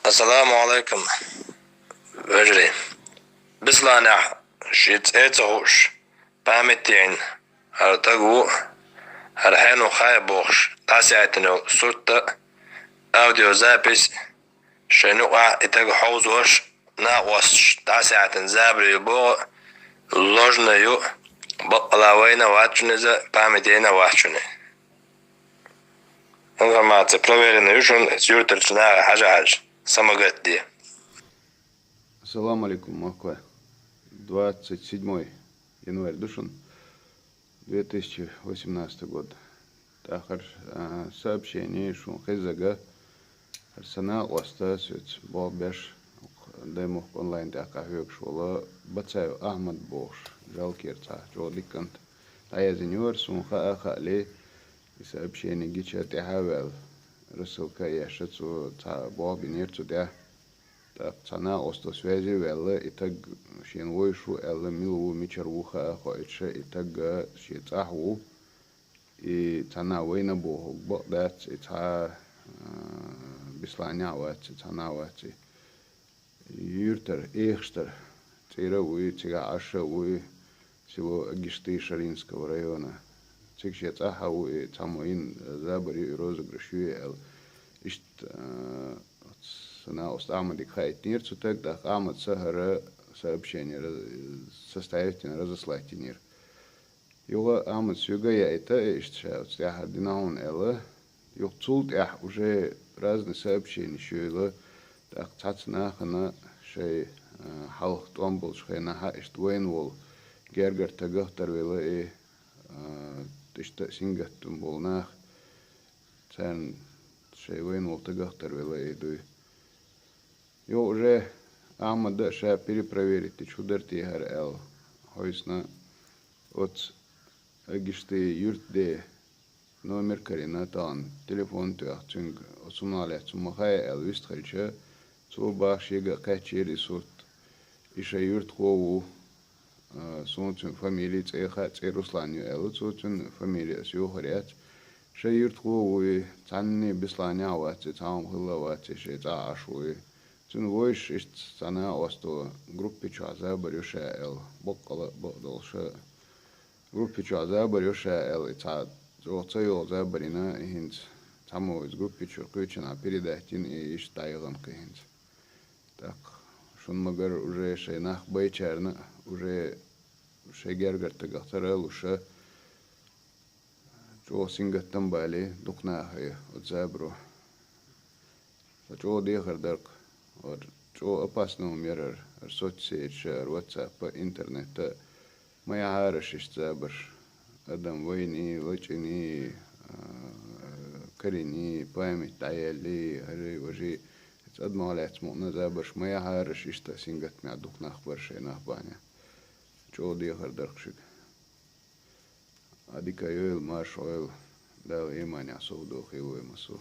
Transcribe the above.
Assalamu alaikum. Vajri. Bislana shit etzosh. Pametin. Artagu. Arhanu khaybosh. Tasiatino sutta. Audio запись. Шенуа итаг хаузош. На was тасиатен забри бо. Ложную. Балавайна ватчунеза. Паметина ватчуне. Информация проверена. Юшун юртельчина хажа-хаж. Самогатди. Ассаламу алейкум, Москва. 27 январь душин 2018 год. Тахар сообщение шун хизага арсена остасюц болбеш демо онлайн така хёк шола бацаю Ахмад Бош жалкерца жоликант таязинюр сун хали сообщение гича тахавел русалка яшацу та бобинерцу да цана остосвязи велла итаг шинвойшу элла милу мичарвуха хоича итаг шицаху и цана война бог богдат ита бисланяват цанават юртер эхштер цира уи цига аша уи всего гишты Шаринского района цикшецаха уи цамоин забари розыгрышу эл ишт на Ахмадик хайт нир цутек да Ахмад сахара сообщение составительно разослать нир. Юга Ахмад сюга я это ишчаут я хардинаун эла юхцулт я уже разные сообщения шуйла так цацна хана шей халх томбол шхена ха ишт вейнвол гергер тагахтар вела и тишта сингаттум болнах цен шей вейнвол тагахтар вела и дуй. Yo уже Ахмада ша перепроверить чудерти хар эл хойсна от агишты юртде номер карина тан телефон туахчинг осумале цумахай эл вистхальча цубашига качери сорт иша юрт хову сонцун фамилии цеха церусланю эл цуцун фамилия сюхарят ша юрт хову цанни бисланява цам хлава цеше цашуи Цун войш ist цана осто группе чаза барюша эл боккала бодолша группе чаза барюша эл ица зоцейл за барина хинц тамо из группе чуркучина передатин и иштайган кхинц так шун магар уже шейнах байчарна уже шегергер тагахтарел уша жо сингаттан бали дукнахай от забру жо дихардарк और जो अपना मेरा सोच WhatsApp интернет моя харашишься баш адам войни лучини корени память таяли ари вожи адмалец мона забаш моя харашишься сингат мя духнах баршенах баня что дихар даркшик адика йойл маш ойл дал иманя совдох его масу